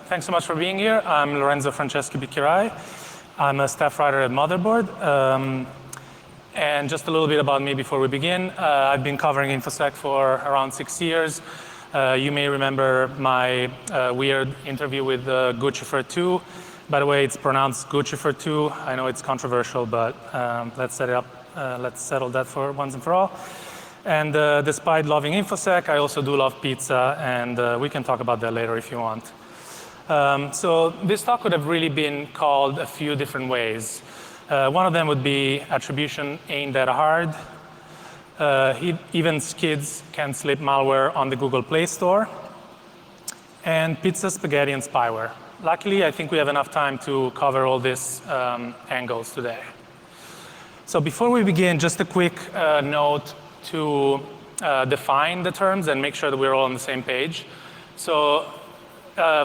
Thanks so much for being here. I'm Lorenzo Franceschi Bicchirai. I'm a staff writer at Motherboard. And just a little bit about me before we begin. I've been covering InfoSec for around 6 years. You may remember my weird interview with Guccifer 2. By the way, it's pronounced Guccifer 2. I know it's controversial, but let's settle that for once and for all. And despite loving InfoSec, I also do love pizza, and we can talk about that later if you want. So this talk could have really been called a few different ways. One of them would be attribution ain't that hard. Even skids can slip malware on the Google Play Store. And pizza, spaghetti, and spyware. Luckily, I think we have enough time to cover all these angles today. So before we begin, just a quick note to define the terms and make sure that we're all on the same page. So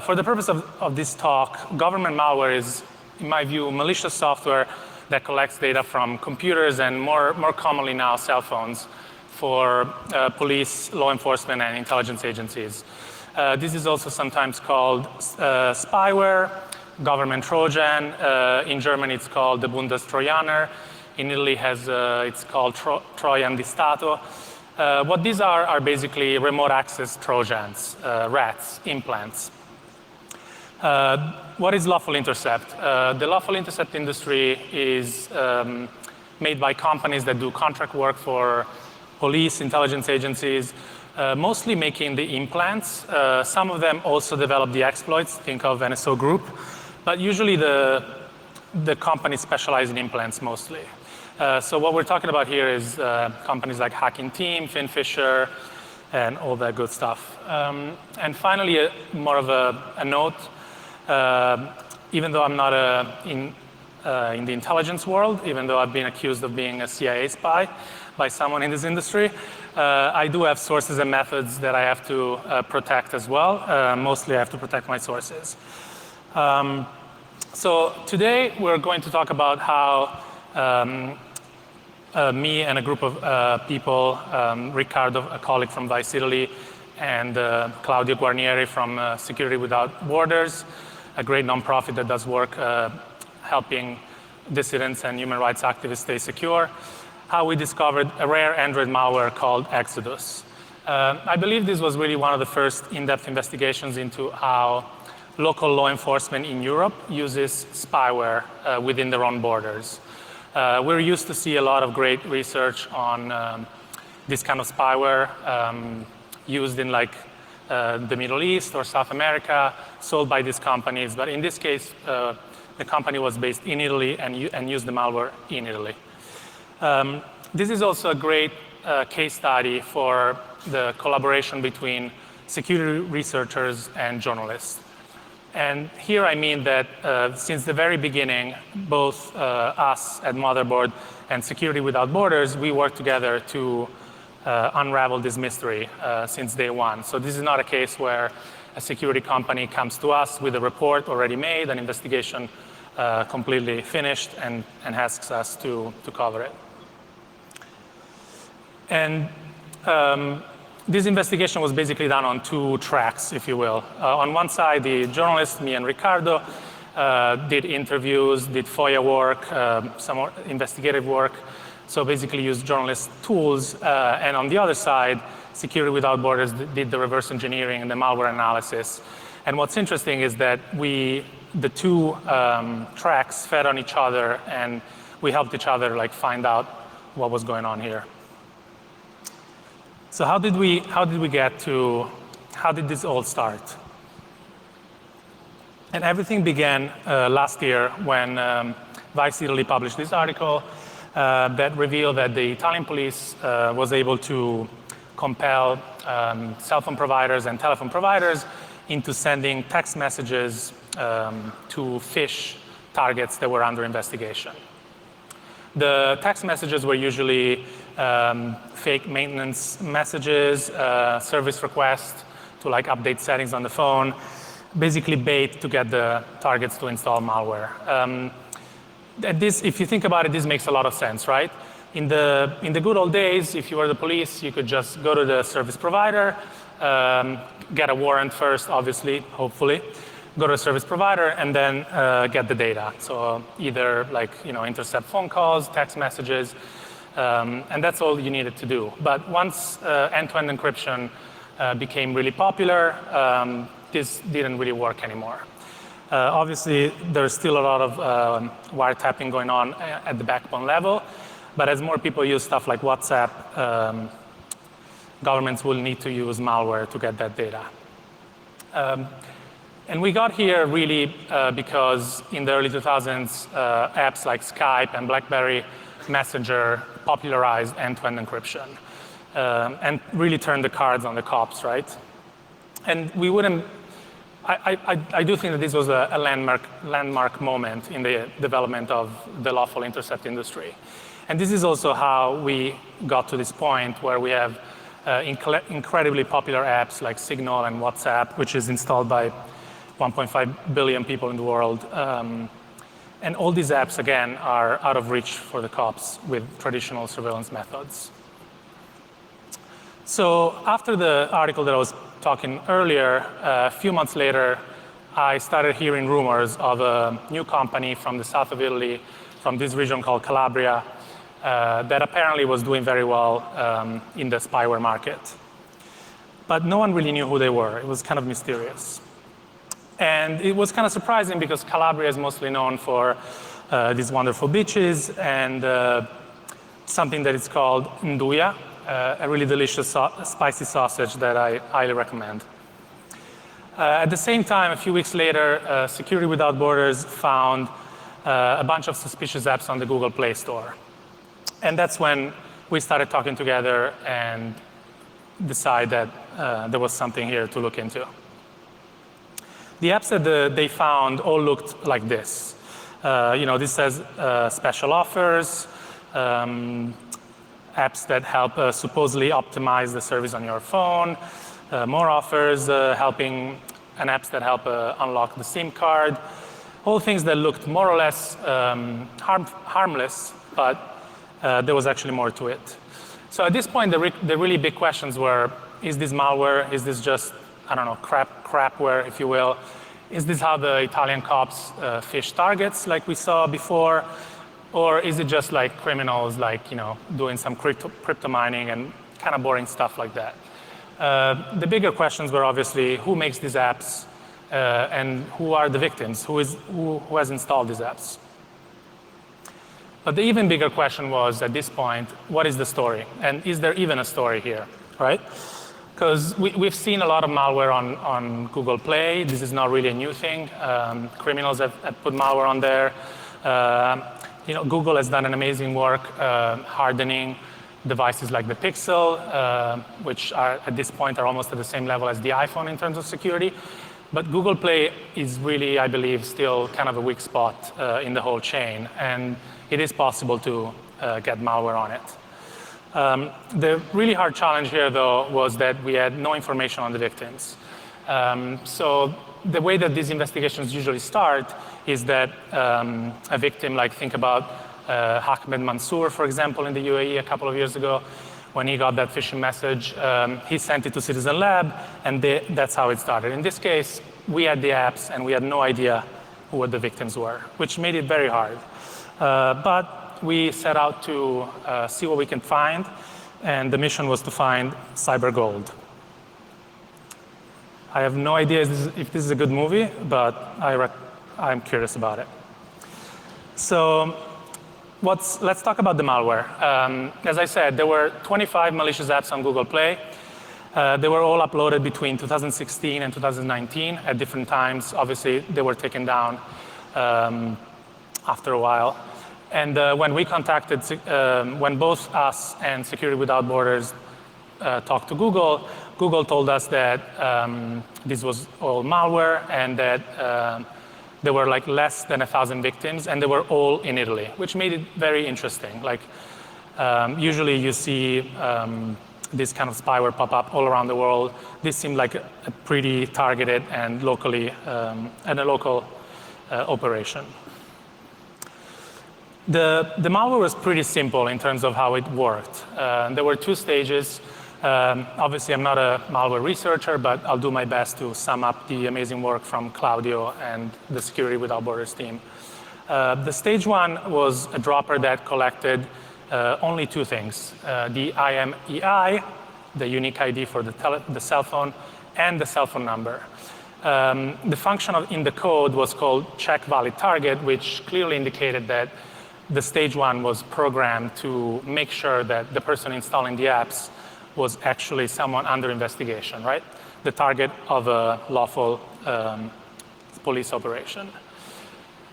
for the purpose of this talk, government malware is, in my view, malicious software that collects data from computers and more commonly now cell phones for police, law enforcement, and intelligence agencies. This is also sometimes called spyware, government Trojan. In Germany, it's called the Bundestrojaner. In Italy, it's called Trojan di Stato. What these are basically remote access Trojans, rats, implants. What is lawful intercept? The lawful intercept industry is made by companies that do contract work for police, intelligence agencies, mostly making the implants. Some of them also develop the exploits, think of NSO Group, but usually the companies specialize in implants mostly. So what we're talking about here is companies like Hacking Team, FinFisher, and all that good stuff. And finally, more of a note, even though I'm not in the intelligence world, even though I've been accused of being a CIA spy by someone in this industry, I do have sources and methods that I have to protect as well. Mostly I have to protect my sources. So today we're going to talk about how me and a group of people, Riccardo, a colleague from Vice Italy, and Claudio Guarnieri from Security Without Borders, a great nonprofit that does work helping dissidents and human rights activists stay secure, how we discovered a rare Android malware called Exodus. I believe this was really one of the first in-depth investigations into how local law enforcement in Europe uses spyware within their own borders. We're used to see a lot of great research on this kind of spyware used in like the Middle East or South America, sold by these companies. But in this case, the company was based in Italy and used the malware in Italy. This is also a great case study for the collaboration between security researchers and journalists. And here I mean that since the very beginning, both us at Motherboard and Security Without Borders, we worked together to unravel this mystery since day one. So this is not a case where a security company comes to us with a report already made, an investigation completely finished, and asks us to cover it. And this investigation was basically done on two tracks, if you will. On one side, the journalists, me and Riccardo, did interviews, did FOIA work, some more investigative work. So basically used journalist tools. And on the other side, Security Without Borders did the reverse engineering and the malware analysis. And what's interesting is that the two tracks fed on each other, and we helped each other like find out what was going on here. So how did this all start? And everything began last year when Vice Italy published this article that revealed that the Italian police was able to compel cell phone providers and telephone providers into sending text messages to phish targets that were under investigation. The text messages were usually fake maintenance messages, service requests to like update settings on the phone, basically bait to get the targets to install malware. If you think about it, this makes a lot of sense, right? In the good old days, if you were the police, you could just go to the service provider, get a warrant first, obviously, hopefully, go to a service provider, and then get the data. So either intercept phone calls, text messages, and that's all you needed to do. But once end-to-end encryption became really popular, this didn't really work anymore. Obviously, there's still a lot of wiretapping going on at the backbone level, but as more people use stuff like WhatsApp, governments will need to use malware to get that data. And we got here really because in the early 2000s, apps like Skype and BlackBerry Messenger popularized end-to-end encryption and really turned the cards on the cops, right? And we wouldn't, I do think that this was a landmark moment in the development of the lawful intercept industry. And this is also how we got to this point where we have incredibly popular apps like Signal and WhatsApp, which is installed by 1.5 billion people in the world. And all these apps, again, are out of reach for the cops with traditional surveillance methods. So after the article that I was talking earlier, a few months later, I started hearing rumors of a new company from the south of Italy, from this region called Calabria, that apparently was doing very well in the spyware market. But no one really knew who they were. It was kind of mysterious. And it was kind of surprising because Calabria is mostly known for these wonderful beaches and something that is called nduja, a really delicious spicy sausage that I highly recommend. At the same time, a few weeks later, Security Without Borders found a bunch of suspicious apps on the Google Play Store. And that's when we started talking together and decided that there was something here to look into. The apps that they found all looked like this. This says special offers, apps that help supposedly optimize the service on your phone, more offers, and apps that help unlock the SIM card. All things that looked more or less harmless, but there was actually more to it. So at this point, the really big questions were, is this malware? Is this just, I don't know, crapware, if you will? Is this how the Italian cops fish targets like we saw before? Or is it just like criminals doing some crypto mining and kind of boring stuff like that? The bigger questions were obviously who makes these apps and who are the victims? Who has installed these apps? But the even bigger question was, at this point, what is the story? And is there even a story here, right? Because we've seen a lot of malware on Google Play. This is not really a new thing. Criminals have put malware on there. Google has done an amazing work hardening devices like the Pixel, which are at this point are almost at the same level as the iPhone in terms of security. But Google Play is really, I believe, still kind of a weak spot in the whole chain. And it is possible to get malware on it. The really hard challenge here, though, was that we had no information on the victims. So the way that these investigations usually start is that a victim, think about Ahmed Mansour, for example, in the UAE a couple of years ago, when he got that phishing message, he sent it to Citizen Lab, and that's how it started. In this case, we had the apps, and we had no idea who the victims were, which made it very hard. But we set out to see what we can find, and the mission was to find cyber gold. I have no idea if this is a good movie, but I'm curious about it. So let's talk about the malware. As I said, there were 25 malicious apps on Google Play. They were all uploaded between 2016 and 2019 at different times. Obviously, they were taken down after a while. And when we contacted, when both us and Security Without Borders talked to Google, Google told us that this was all malware and that there were less than 1,000 victims, and they were all in Italy, which made it very interesting. Usually you see this kind of spyware pop up all around the world. This seemed like a pretty targeted and a local operation. The malware was pretty simple in terms of how it worked. There were two stages. Obviously, I'm not a malware researcher, but I'll do my best to sum up the amazing work from Claudio and the Security Without Borders team. The stage one was a dropper that collected only two things, the IMEI, the unique ID for the cell phone, and the cell phone number. The function in the code was called check valid target, which clearly indicated that the stage one was programmed to make sure that the person installing the apps was actually someone under investigation, right? The target of a lawful police operation.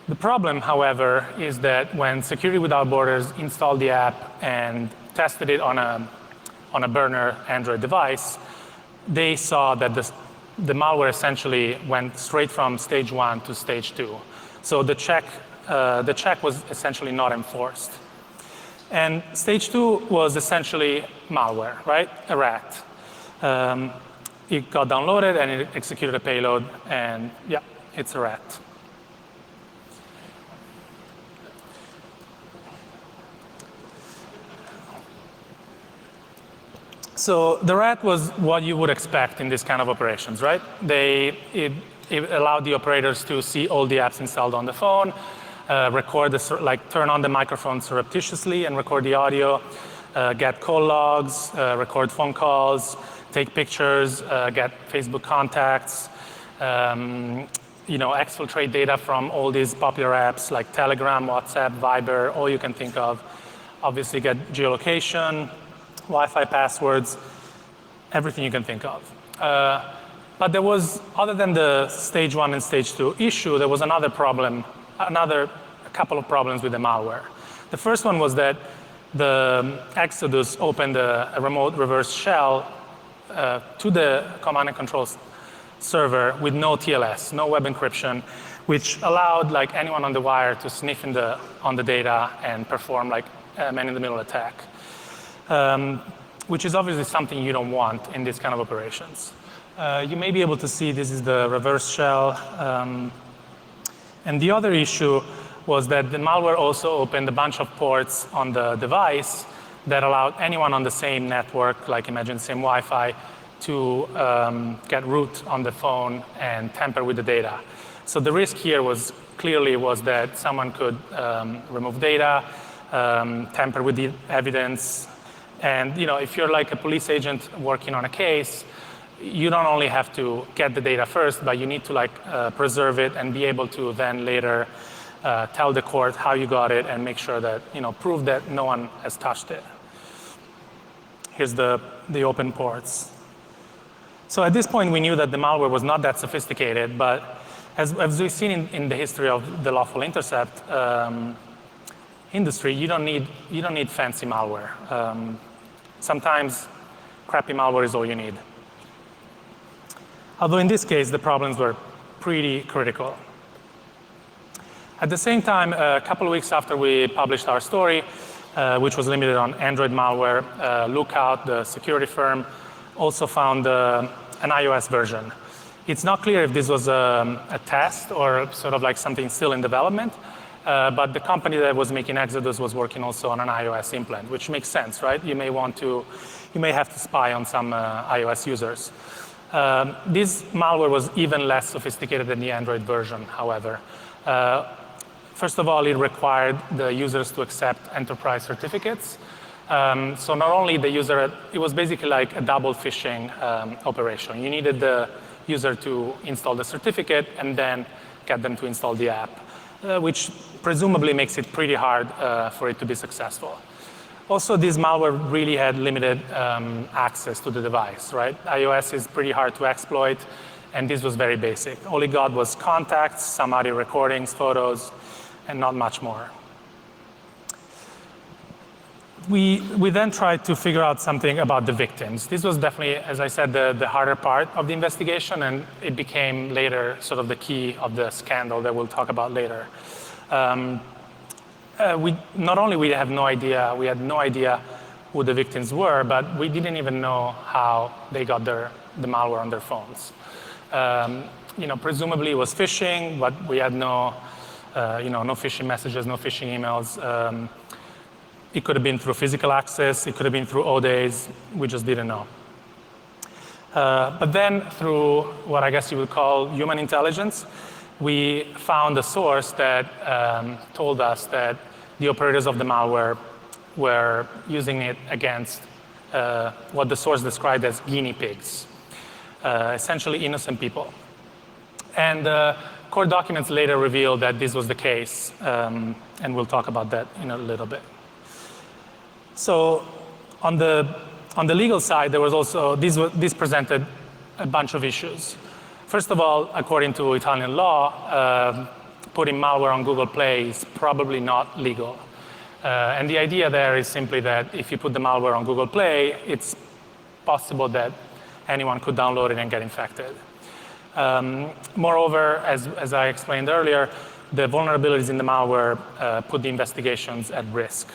The problem, however, is that when Security Without Borders installed the app and tested it on a burner Android device, they saw that the malware essentially went straight from stage one to stage two. So the check was essentially not enforced. And stage two was essentially malware, right? A rat. It got downloaded and it executed a payload, and yeah, it's a rat. So the rat was what you would expect in this kind of operations, right? It allowed the operators to see all the apps installed on the phone, turn on the microphone surreptitiously and record the audio, get call logs, record phone calls, take pictures, get Facebook contacts, exfiltrate data from all these popular apps like Telegram, WhatsApp, Viber, all you can think of. Obviously get geolocation, Wi-Fi passwords, everything you can think of. But there was, other than the stage one and stage two issue, there was a couple of problems with the malware. The first one was that the Exodus opened a remote reverse shell to the command and control server with no TLS, no web encryption, which allowed anyone on the wire to sniff on the data and perform a man-in-the-middle attack. Which is obviously something you don't want in these kind of operations. You may be able to see this is the reverse shell. And the other issue was that the malware also opened a bunch of ports on the device that allowed anyone on the same network, imagine the same Wi-Fi, to get root on the phone and tamper with the data. So the risk here was that someone could remove data, tamper with the evidence. And if you're a police agent working on a case, you don't only have to get the data first, but you need to preserve it and be able to then later tell the court how you got it and make sure that, prove that no one has touched it. Here's the open ports. So at this point, we knew that the malware was not that sophisticated, but as we've seen in the history of the lawful intercept industry, you don't need fancy malware. Sometimes crappy malware is all you need. Although in this case, the problems were pretty critical. At the same time, a couple of weeks after we published our story, which was limited on Android malware, Lookout, the security firm, also found an iOS version. It's not clear if this was a test or sort of something still in development, but the company that was making Exodus was working also on an iOS implant, which makes sense, right? You may have to spy on some iOS users. This malware was even less sophisticated than the Android version, however. First of all, it required the users to accept enterprise certificates. So not only the user, it was basically like a double phishing operation. You needed the user to install the certificate and then get them to install the app, which presumably makes it pretty hard for it to be successful. Also, this malware really had limited access to the device, right? iOS is pretty hard to exploit, and this was very basic. All it got was contacts, some audio recordings, photos, and not much more. We then tried to figure out something about the victims. This was definitely, as I said, the harder part of the investigation, and it became later sort of the key of the scandal that we'll talk about later. Not only we had no idea who the victims were, but we didn't even know how they got the malware on their phones. Presumably it was phishing, but we had no phishing messages, no phishing emails. It could have been through physical access. It could have been through ODAs. We just didn't know. But then through what I guess you would call human intelligence, we found a source that told us that the operators of the malware were using it against what the source described as guinea pigs, essentially innocent people. And court documents later revealed that this was the case, and we'll talk about that in a little bit. So on the legal side, there was also, this presented a bunch of issues. First of all, according to Italian law, putting malware on Google Play is probably not legal. And the idea there is simply that if you put the malware on Google Play, it's possible that anyone could download it and get infected. Moreover, as I explained earlier, the vulnerabilities in the malware put the investigations at risk.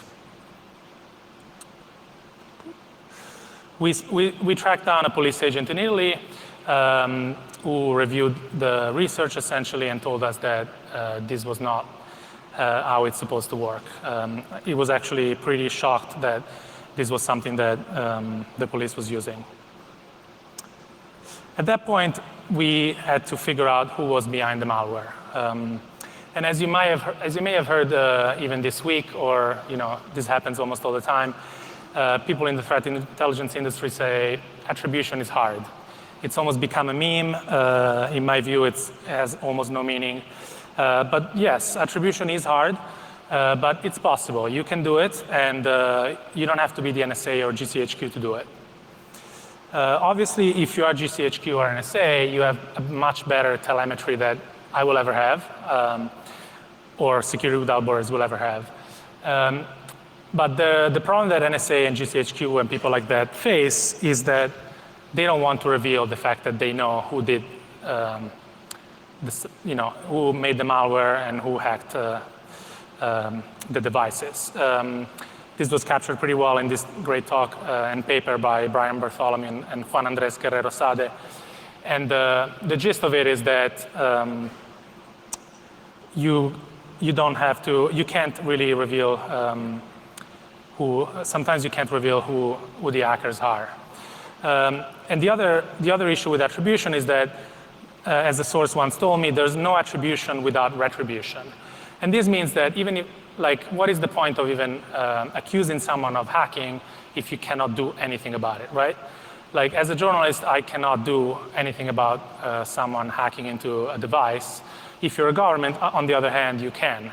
We tracked down a police agent in Italy who reviewed the research essentially and told us that this was not how it's supposed to work. He was actually pretty shocked that this was something that the police was using. At that point, we had to figure out who was behind the malware. And as you may have heard even this week, or this happens almost all the time, people in the threat intelligence industry say attribution is hard. It's almost become a meme. In my view, it has almost no meaning. But yes, attribution is hard, but it's possible. You can do it, and you don't have to be the NSA or GCHQ to do it. Obviously, if you are GCHQ or NSA, you have a much better telemetry that I will ever have, or Security Without Borders will ever have. But the problem that NSA and GCHQ and people like that face is that they don't want to reveal the fact that they know who did, who made the malware and who hacked the devices. This was captured pretty well in this great talk and paper by Brian Bartholomew and Juan Andres Guerrero Sade. And the gist of it is that you can't really reveal sometimes you can't reveal who the hackers are. And the other issue with attribution is that, as the source once told me, there's no attribution without retribution. And this means that even if, what is the point of even accusing someone of hacking if you cannot do anything about it, right? As a journalist, I cannot do anything about someone hacking into a device. If you're a government, on the other hand, you can.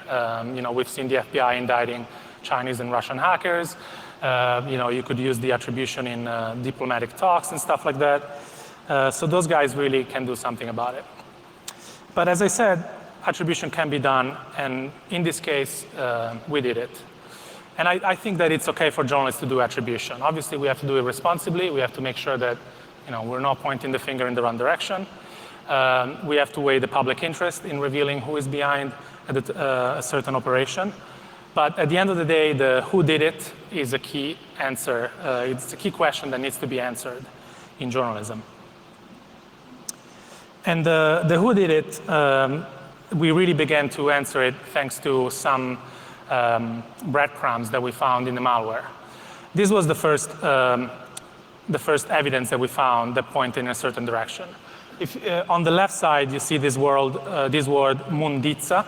We've seen the FBI indicting Chinese and Russian hackers. You could use the attribution in diplomatic talks and stuff like that. So those guys really can do something about it. But as I said, attribution can be done, and in this case, we did it. And I think that it's okay for journalists to do attribution. Obviously, we have to do it responsibly. We have to make sure that we're not pointing the finger in the wrong direction. We have to weigh the public interest in revealing who is behind a certain operation. But at the end of the day, the who did it is a key answer. It's a key question that needs to be answered in journalism. And the who did it, we really began to answer it thanks to some breadcrumbs that we found in the malware. This was the first evidence that we found that pointed in a certain direction. On the left side, you see this word mundizza,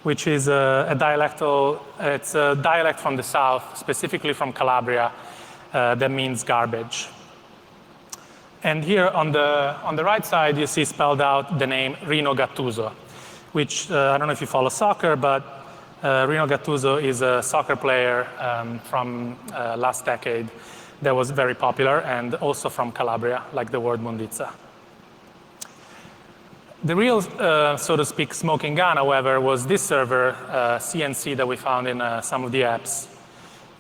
which is it's a dialect from the south, specifically from Calabria, that means garbage. And here on the right side, you see spelled out the name Rino Gattuso, which I don't know if you follow soccer, but Rino Gattuso is a soccer player from last decade that was very popular, and also from Calabria, like the word mundizza. The real, so to speak, smoking gun, however, was this server, CNC, that we found in some of the apps.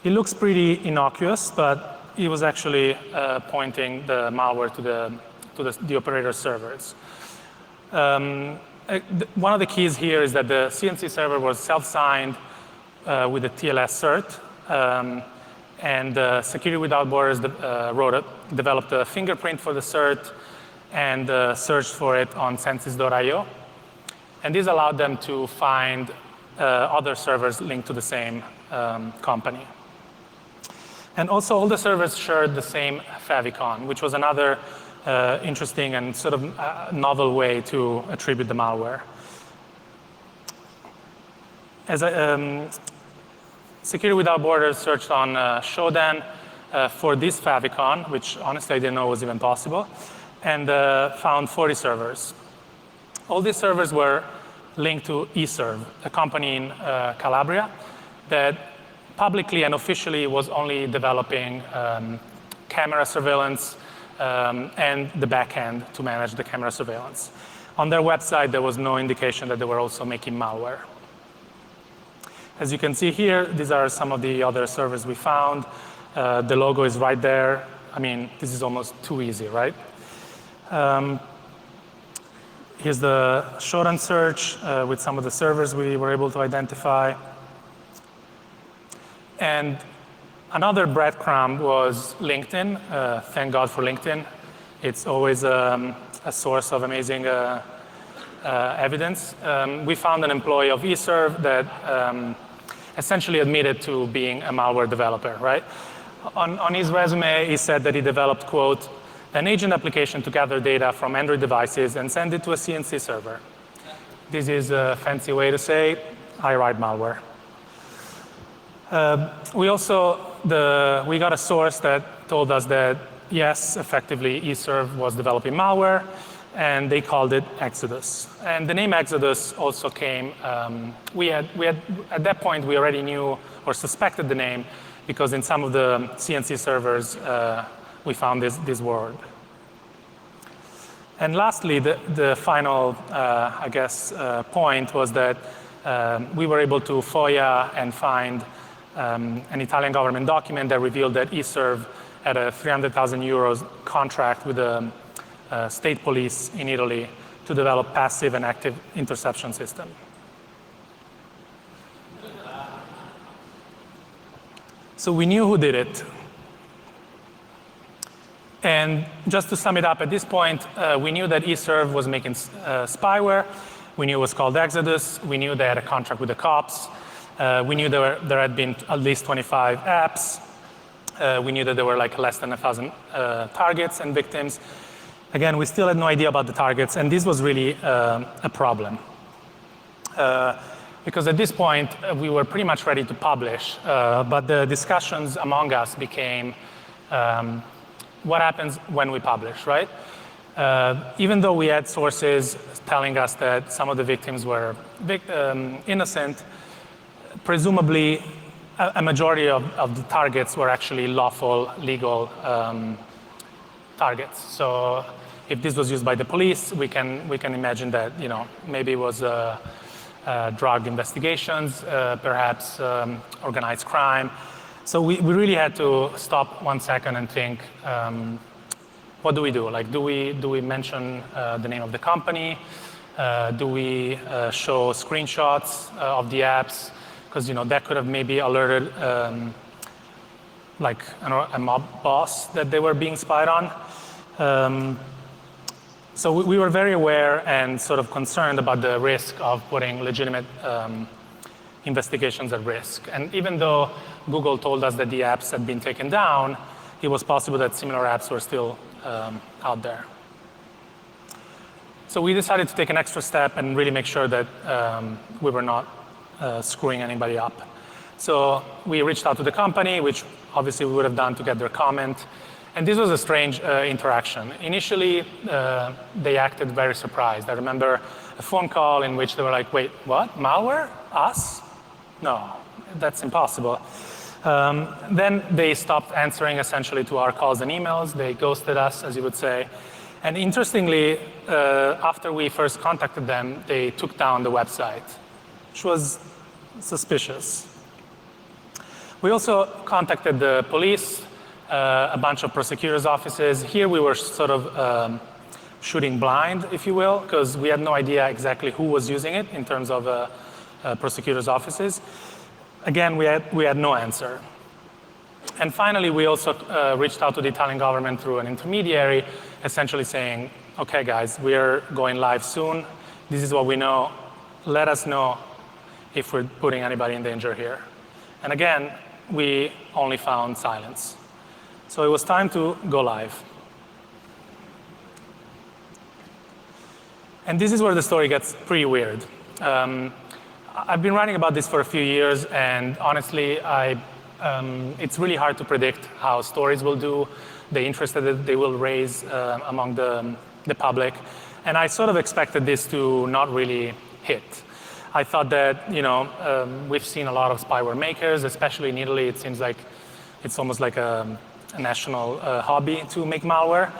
It looks pretty innocuous, but it was actually pointing the malware to the operator's servers. One of the keys here is that the CNC server was self-signed with a TLS cert, and Security Without Borders developed a fingerprint for the cert and searched for it on Census.io. And this allowed them to find other servers linked to the same company. And also, all the servers shared the same favicon, which was another interesting and sort of novel way to attribute the malware. As Security Without Borders searched on Shodan for this favicon, which honestly I didn't know was even possible, and found 40 servers. All these servers were linked to eServe, a company in Calabria that publicly and officially was only developing camera surveillance and the backend to manage the camera surveillance. On their website, there was no indication that they were also making malware. As you can see here, these are some of the other servers we found. The logo is right there. I mean, this is almost too easy, right? Here's the Shodan search with some of the servers we were able to identify. And another breadcrumb was LinkedIn. Thank God for LinkedIn. It's always a source of amazing evidence. We found an employee of eServe that essentially admitted to being a malware developer, right? On his resume, he said that he developed, quote, an agent application to gather data from Android devices and send it to a CNC server. This is a fancy way to say, I write malware. We got a source that told us that, yes, effectively, eServe was developing malware, and they called it Exodus. And the name Exodus also came, at that point, we already knew or suspected the name because in some of the CNC servers, we found this word. And lastly, the final, point was that we were able to FOIA and find an Italian government document that revealed that eServe had a 300,000 euros contract with the state police in Italy to develop passive and active interception system. So we knew who did it. And just to sum it up, at this point, we knew that eServe was making spyware. We knew it was called Exodus. We knew they had a contract with the cops. We knew there had been at least 25 apps. We knew that there were like less than 1,000 targets and victims. Again, we still had no idea about the targets, and this was really a problem. Because at this point, we were pretty much ready to publish, but the discussions among us became, what happens when we publish, right? Even though we had sources telling us that some of the victims were innocent, presumably a majority of the targets were actually lawful, legal targets. So if this was used by the police, we can imagine that maybe it was drug investigations, perhaps organized crime. So we really had to stop 1 second and think, what do we do? Like, do we mention the name of the company? Do we show screenshots of the apps? Because that could have maybe alerted like a mob boss that they were being spied on. So we were very aware and sort of concerned about the risk of putting legitimate investigations at risk. And even though Google told us that the apps had been taken down, it was possible that similar apps were still out there. So we decided to take an extra step and really make sure that we were not screwing anybody up. So we reached out to the company, which obviously we would have done to get their comment. And this was a strange interaction. Initially, they acted very surprised. I remember a phone call in which they were like, wait, what? Malware? Us? No, that's impossible. Then they stopped answering essentially to our calls and emails. They ghosted us, as you would say. And interestingly, after we first contacted them, they took down the website, which was suspicious. We also contacted the police, a bunch of prosecutors' offices. Here we were sort of shooting blind, if you will, because we had no idea exactly who was using it in terms of prosecutors' offices. Again, we had no answer. And finally, we also reached out to the Italian government through an intermediary, essentially saying, okay, guys, we're going live soon. This is what we know. Let us know if we're putting anybody in danger here. And again, we only found silence. So it was time to go live. And this is where the story gets pretty weird. I've been writing about this for a few years, and honestly, it's really hard to predict how stories will do, the interest that they will raise among the public. And I sort of expected this to not really hit. I thought that, we've seen a lot of spyware makers, especially in Italy. It seems like it's almost like a national hobby to make malware.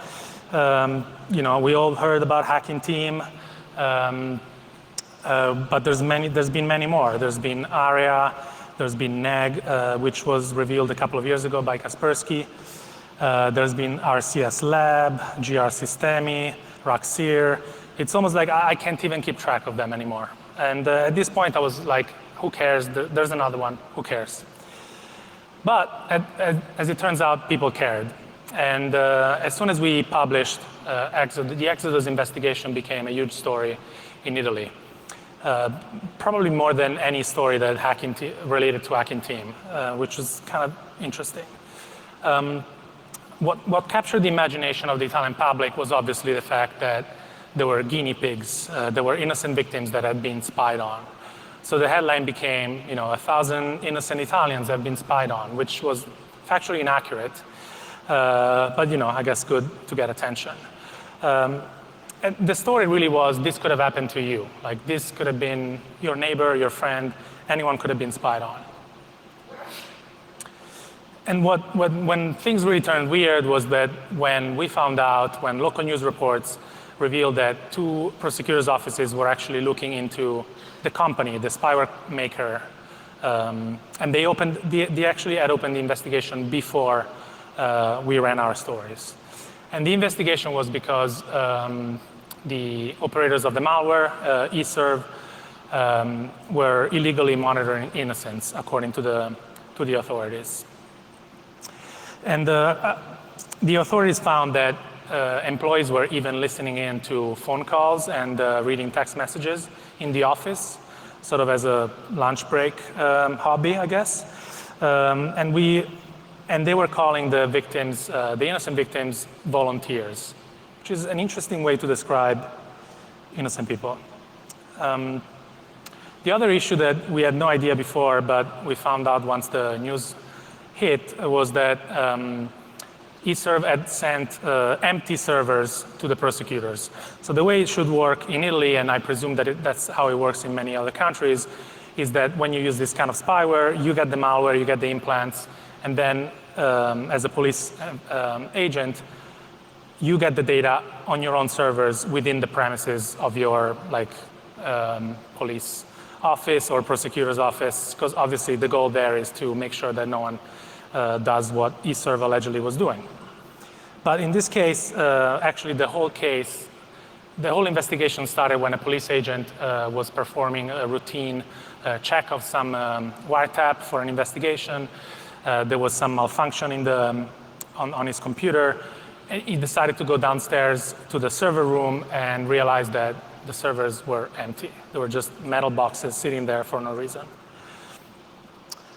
We all heard about Hacking Team. But there's been many more. There's been ARIA, there's been NEG, which was revealed a couple of years ago by Kaspersky. There's been RCS Lab, GR Sistemi, Roxir. It's almost like I can't even keep track of them anymore. And at this point, I was like, who cares? There's another one. Who cares? But as it turns out, people cared. And as soon as we published the Exodus investigation became a huge story in Italy. Probably more than any story that related to Hacking Team, which was kind of interesting. What captured the imagination of the Italian public was obviously the fact that there were guinea pigs, there were innocent victims that had been spied on. So the headline became, 1,000 innocent Italians have been spied on, which was factually inaccurate, but I guess good to get attention. And the story really was, this could have happened to you. Like, this could have been your neighbor, your friend, anyone could have been spied on. And when things really turned weird was that when we found out, when local news reports revealed that 2 prosecutors' offices were actually looking into the company, the spyware maker, and they actually had opened the investigation before we ran our stories. And the investigation was because the operators of the malware, eServe, were illegally monitoring innocents, according to the authorities. And the authorities found that employees were even listening in to phone calls and reading text messages in the office, sort of as a lunch break hobby, I guess. And they were calling the victims, the innocent victims, volunteers, which is an interesting way to describe innocent people. The other issue that we had no idea before, but we found out once the news hit, was that eServe had sent empty servers to the prosecutors. So the way it should work in Italy, and I presume that that's how it works in many other countries, is that when you use this kind of spyware, you get the malware, you get the implants, and then as a police agent, you get the data on your own servers within the premises of your police office or prosecutor's office, because obviously the goal there is to make sure that no one does what eServe allegedly was doing. But in this case, actually the whole investigation started when a police agent was performing a routine check of some wiretap for an investigation. There was some malfunction on his computer. And he decided to go downstairs to the server room and realized that the servers were empty. They were just metal boxes sitting there for no reason.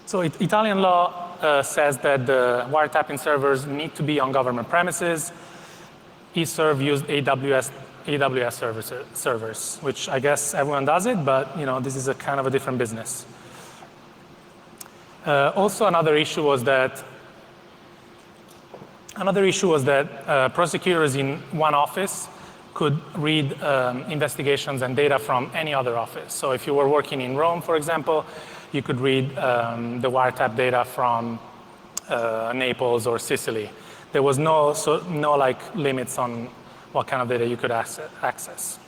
So Italian law says that the wiretapping servers need to be on government premises. eServe used AWS servers, which I guess everyone does it, but this is a kind of a different business. Also, another issue was that prosecutors in one office could read investigations and data from any other office. So if you were working in Rome, for example, you could read the wiretap data from Naples or Sicily. There was no limits on what kind of data you could access.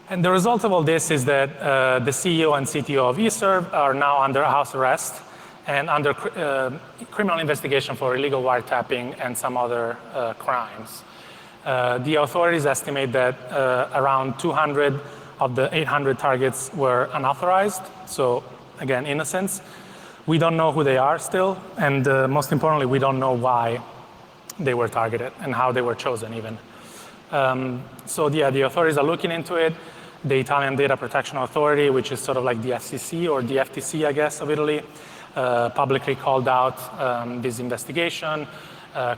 And the result of all this is that the CEO and CTO of eServe are now under house arrest and under criminal investigation for illegal wiretapping and some other crimes. The authorities estimate that around 200 of the 800 targets were unauthorized, so again, innocents. We don't know who they are still, and most importantly, we don't know why they were targeted and how they were chosen even. So yeah, the authorities are looking into it. The Italian Data Protection Authority, which is sort of like the FCC or the FTC, I guess, of Italy, publicly called out this investigation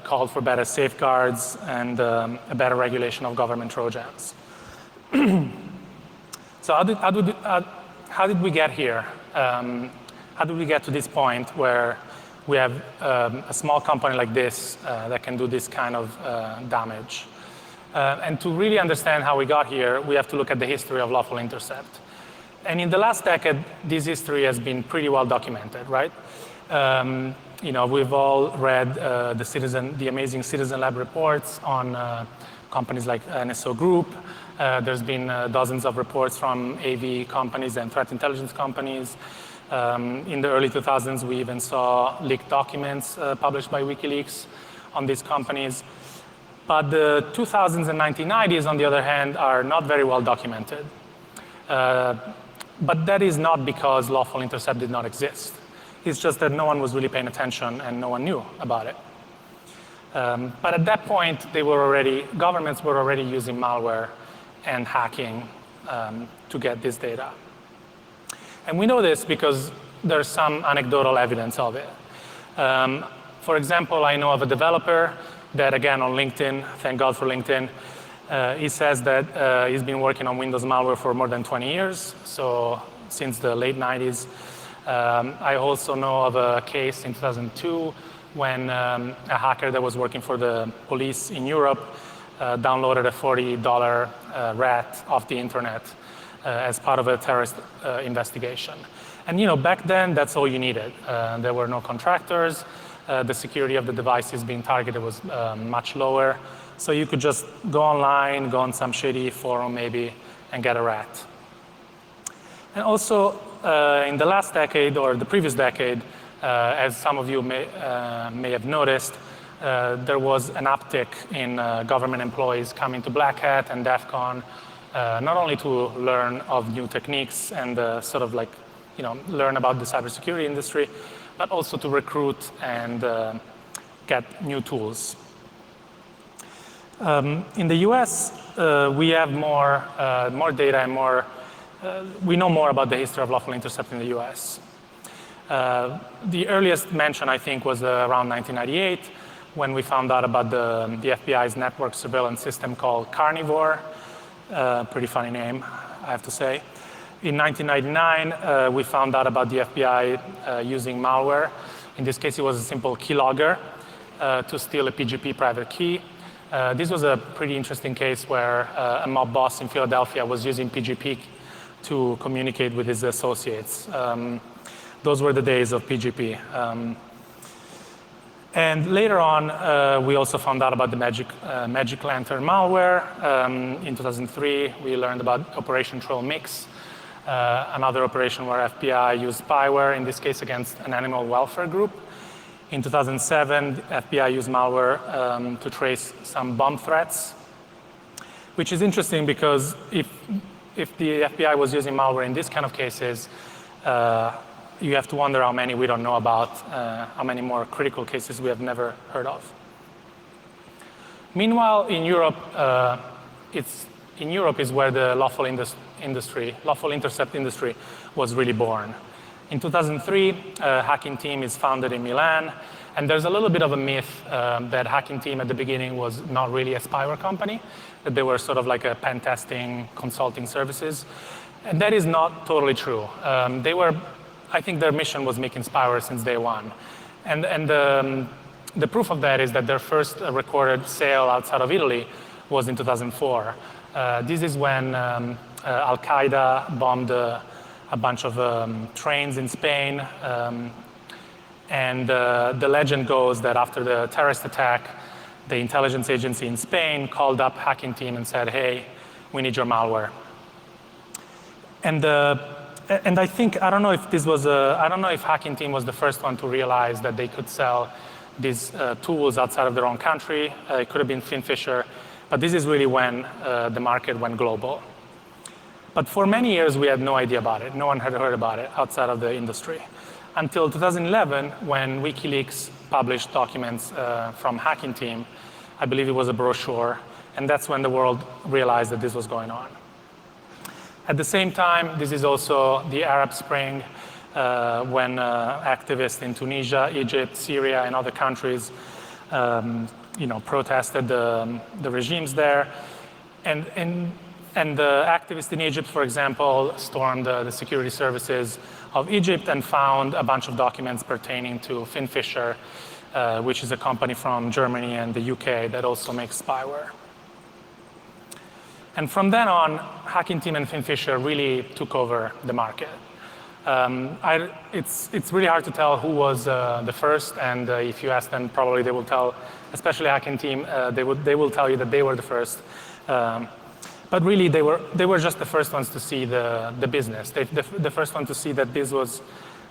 called for better safeguards and a better regulation of government Trojans. So how did we get here? How did we get to this point where we have a small company like this that can do this kind of damage? And to really understand how we got here, we have to look at the history of lawful intercept. And in the last decade, this history has been pretty well documented, right? We've all read the amazing Citizen Lab reports on companies like NSO Group. There's been dozens of reports from AV companies and threat intelligence companies. In the early 2000s, we even saw leaked documents published by WikiLeaks on these companies. But the 2000s and 1990s, on the other hand, are not very well documented. But that is not because lawful intercept did not exist. It's just that no one was really paying attention and no one knew about it. But at that point, governments were already using malware and hacking to get this data. And we know this because there's some anecdotal evidence of it. For example, I know of a developer that, again, on LinkedIn, thank God for LinkedIn, he says that he's been working on Windows malware for more than 20 years, so since the late 90s. I also know of a case in 2002 when a hacker that was working for the police in Europe downloaded a $40 rat off the internet as part of a terrorist investigation. And back then, that's all you needed. There were no contractors. The security of the devices being targeted was much lower. So you could just go online, go on some shady forum maybe, and get a rat. And also, in the last decade or the previous decade, as some of you may have noticed, there was an uptick in government employees coming to Black Hat and DEF CON, not only to learn of new techniques and learn about the cybersecurity industry, but also to recruit and get new tools. In the US, we have more data and we know more about the history of lawful intercept in the US. The earliest mention, I think, was around 1998, when we found out about the FBI's network surveillance system called Carnivore. Pretty funny name, I have to say. In 1999, we found out about the FBI using malware. In this case, it was a simple keylogger to steal a PGP private key. This was a pretty interesting case where a mob boss in Philadelphia was using PGP to communicate with his associates. Those were the days of PGP. And later on, we also found out about the Magic Lantern malware. In 2003, we learned about Operation Troll Mix, another operation where FBI used spyware, in this case against an animal welfare group. In 2007, FBI used malware to trace some bomb threats, which is interesting because if the FBI was using malware in these kind of cases, you have to wonder how many we don't know about, how many more critical cases we have never heard of. Meanwhile, in Europe, is where the lawful intercept industry was really born. In 2003, Hacking Team is founded in Milan, and there's a little bit of a myth that Hacking Team at the beginning was not really a spyware company, that they were sort of like a pen testing consulting services. And that is not totally true. I think their mission was making spyware since day one. And the proof of that is that their first recorded sale outside of Italy was in 2004. This is when Al-Qaeda bombed a bunch of trains in Spain. And the legend goes that after the terrorist attack, the intelligence agency in Spain called up Hacking Team and said, hey, we need your malware. And I think, I don't know if Hacking Team was the first one to realize that they could sell these tools outside of their own country. It could have been Finfisher, but this is really when the market went global. But for many years, we had no idea about it. No one had heard about it outside of the industry. Until 2011, when WikiLeaks published documents from Hacking Team, I believe it was a brochure, and that's when the world realized that this was going on. At the same time, this is also the Arab Spring, when activists in Tunisia, Egypt, Syria, and other countries protested the regimes there. And the activists in Egypt, for example, stormed the security services of Egypt and found a bunch of documents pertaining to Finfisher, which is a company from Germany and the UK that also makes spyware. And from then on, Hacking Team and Finfisher really took over the market. It's really hard to tell who was the first, and if you ask them, probably they will tell, especially Hacking Team, they will tell you that they were the first. But really, they were just the first ones to see the business. The first one to see that this was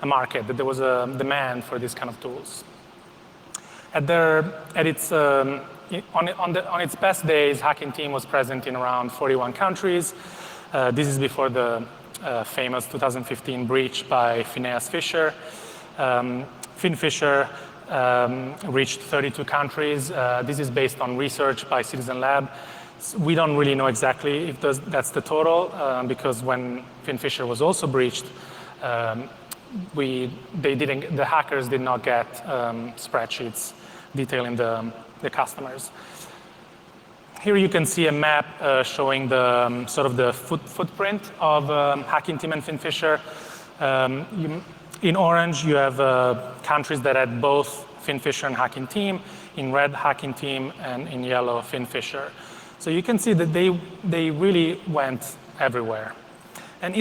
a market, that there was a demand for these kind of tools. On its best days, Hacking Team was present in around 41 countries. This is before the famous 2015 breach by Phineas Fisher. Finfisher reached 32 countries. This is based on research by Citizen Lab. We don't really know exactly if that's the total, because when Finfisher was also breached, the hackers did not get spreadsheets detailing the customers. Here you can see a map showing the sort of the footprint of Hacking Team and Finfisher. In orange, you have countries that had both Finfisher and Hacking Team. In red, Hacking Team, and in yellow, Finfisher. So you can see that they really went everywhere. And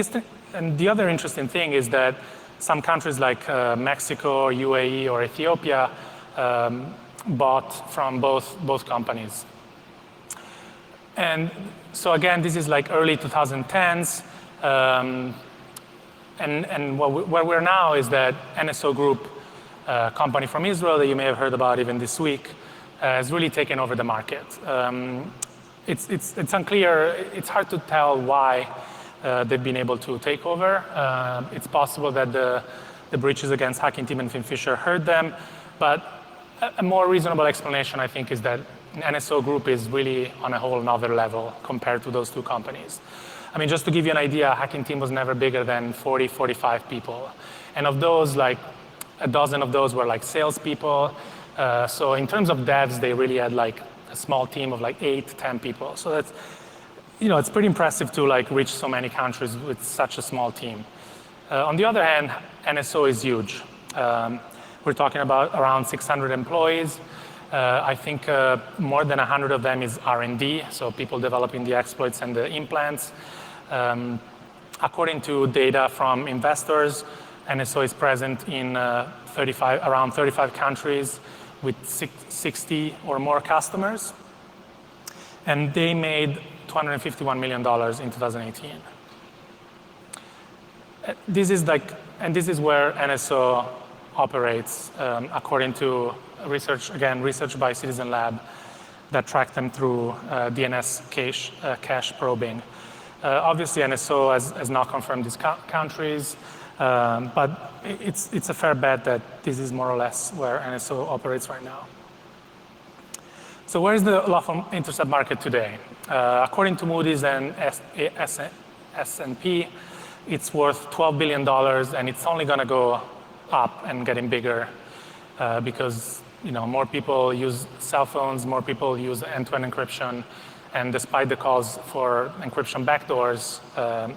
the other interesting thing is that some countries like Mexico, or UAE, or Ethiopia bought from both companies. And so again, this is like early 2010s. And where we're now is that NSO Group, a company from Israel that you may have heard about even this week, has really taken over the market. It's unclear, it's hard to tell why they've been able to take over. It's possible that the breaches against Hacking Team and Finfisher hurt them, but a more reasonable explanation, I think, is that NSO Group is really on a whole nother level compared to those two companies. I mean, just to give you an idea, Hacking Team was never bigger than 40, 45 people. And of those, like a dozen of those were like salespeople. So in terms of devs, they really had like a small team of like 8, 10 people. So that's, it's pretty impressive to like reach so many countries with such a small team. On the other hand, NSO is huge. We're talking about around 600 employees. I think more than 100 of them is R&D, so people developing the exploits and the implants. According to data from investors, NSO is present in around 35 countries with 60 or more customers. And they made $251 million in 2018. This is where NSO operates, according to research by Citizen Lab that tracked them through DNS cache probing. Obviously, NSO has not confirmed these countries, but it's a fair bet that this is more or less where NSO operates right now. So where is the lawful intercept market today? According to Moody's and S&P, it's worth $12 billion, and it's only going to go up and getting bigger because more people use cell phones, more people use end-to-end encryption, and despite the calls for encryption backdoors,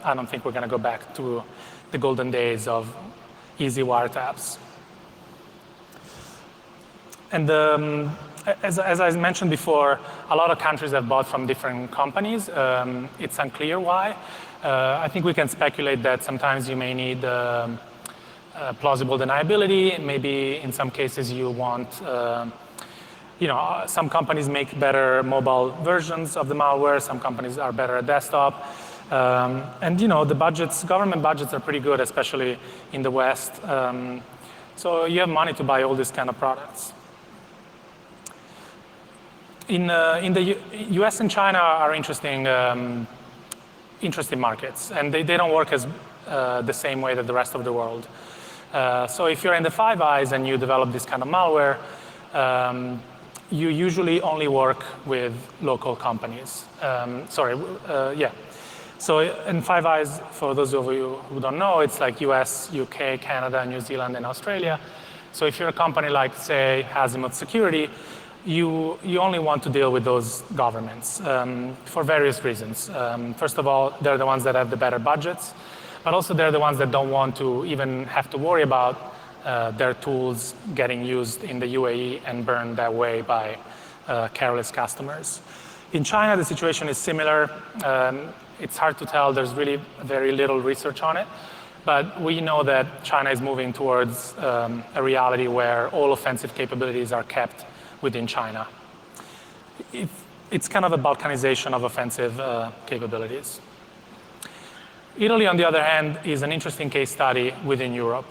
I don't think we're going to go back to the golden days of easy wiretaps. And as I mentioned before, a lot of countries have bought from different companies. It's unclear why. I think we can speculate that sometimes you may need plausible deniability. Maybe in some cases you want, some companies make better mobile versions of the malware. Some companies are better at desktop. And the government budgets are pretty good, especially in the West. So you have money to buy all these kind of products. In the US and China are interesting markets, and they don't work as the same way that the rest of the world. So if you're in the Five Eyes and you develop this kind of malware, you usually only work with local companies. So in Five Eyes, for those of you who don't know, it's like US, UK, Canada, New Zealand, and Australia. So if you're a company like, say, Azimuth Security, you only want to deal with those governments for various reasons. First of all, they're the ones that have the better budgets, but also they're the ones that don't want to even have to worry about their tools getting used in the UAE and burned that way by careless customers. In China, the situation is similar. It's hard to tell. There's really very little research on it. But we know that China is moving towards a reality where all offensive capabilities are kept within China. It's kind of a balkanization of offensive capabilities. Italy, on the other hand, is an interesting case study within Europe.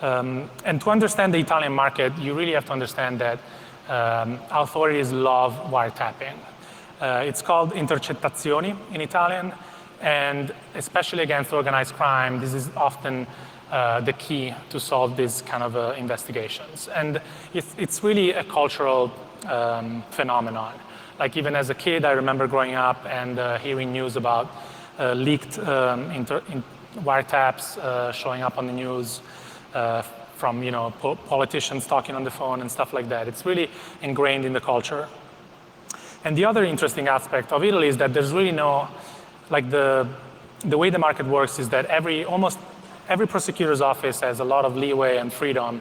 And to understand the Italian market, you really have to understand that authorities love wiretapping. It's called intercettazioni in Italian, and especially against organized crime, this is often the key to solve these kind of investigations. And it's really a cultural phenomenon. Like even as a kid, I remember growing up and hearing news about leaked wiretaps showing up on the news from politicians talking on the phone and stuff like that. It's really ingrained in the culture. And the other interesting aspect of Italy is that there's really no, like the way the market works is that almost every prosecutor's office has a lot of leeway and freedom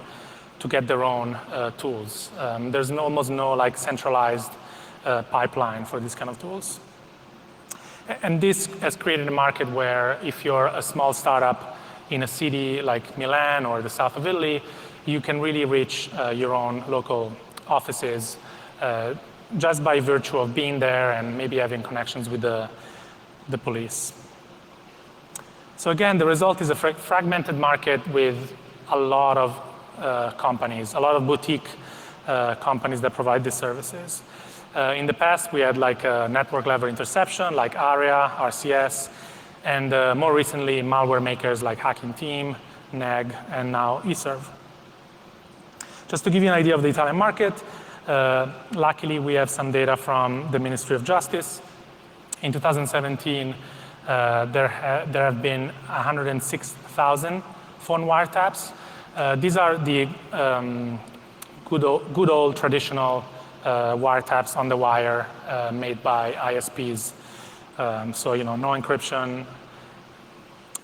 to get their own tools. There's almost no like centralized pipeline for these kind of tools. And this has created a market where if you're a small startup in a city like Milan or the south of Italy, you can really reach your own local offices just by virtue of being there and maybe having connections with the police. So again, the result is a fragmented market with a lot of companies, a lot of boutique companies that provide these services. In the past, we had like network level interception, like ARIA, RCS, and more recently, malware makers like Hacking Team, NEG, and now eServe. Just to give you an idea of the Italian market, luckily we have some data from the Ministry of Justice. In 2017, there have been 106,000 phone wiretaps. These are the good old traditional wiretaps on the wire made by ISPs. So, no encryption.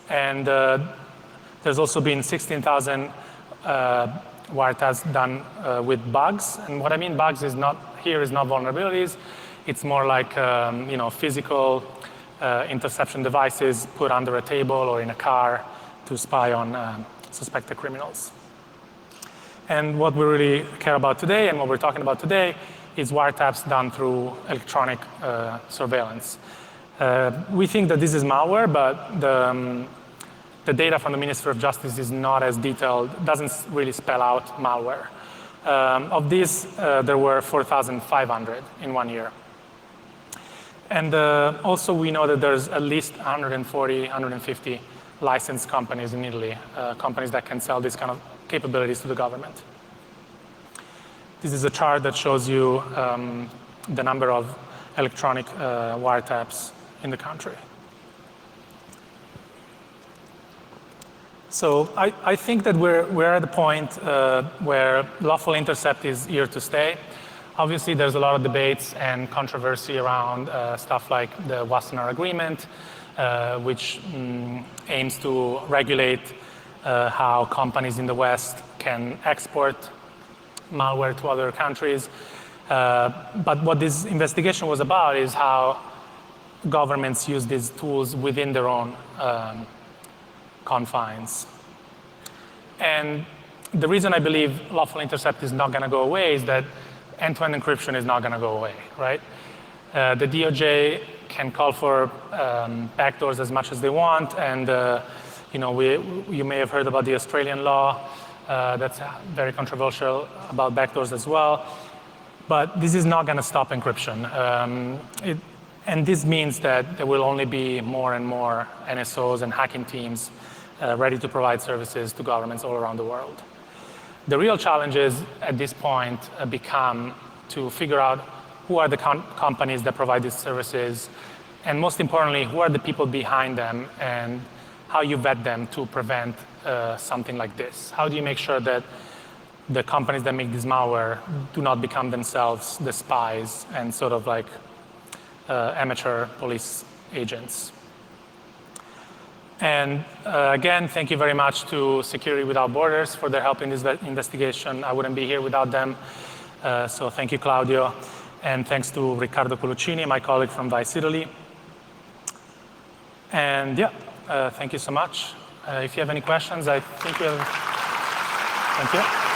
And there's also been 16,000 wiretaps done with bugs. And what I mean bugs is not vulnerabilities. It's more like, physical interception devices put under a table or in a car to spy on suspected criminals. And what we really care about today and what we're talking about today is wiretaps done through electronic surveillance. We think that this is malware, but the data from the Ministry of Justice is not as detailed, doesn't really spell out malware. Of these, there were 4,500 in 1 year. And also we know that there's at least 140, 150 licensed companies in Italy, companies that can sell these kind of capabilities to the government. This is a chart that shows you the number of electronic wiretaps in the country. So I think that we're at the point where lawful intercept is here to stay. Obviously, there's a lot of debates and controversy around stuff like the Wassenaar Agreement, which aims to regulate how companies in the West can export malware to other countries. But what this investigation was about is how governments use these tools within their own confines. And the reason I believe lawful intercept is not going to go away is that end-to-end encryption is not going to go away, right? The DOJ can call for backdoors as much as they want, and you may have heard about the Australian law that's very controversial about backdoors as well. But this is not going to stop encryption. And this means that there will only be more and more NSOs and hacking teams ready to provide services to governments all around the world. The real challenges at this point become to figure out who are the companies that provide these services, and most importantly, who are the people behind them and how you vet them to prevent something like this. How do you make sure that the companies that make this malware do not become themselves the spies and sort of like amateur police agents. And again, thank you very much to Security Without Borders for their help in this investigation. I wouldn't be here without them. So thank you, Claudio. And thanks to Riccardo Coluccini, my colleague from Vice Italy. And yeah, thank you so much. If you have any questions, I think we have. Thank you.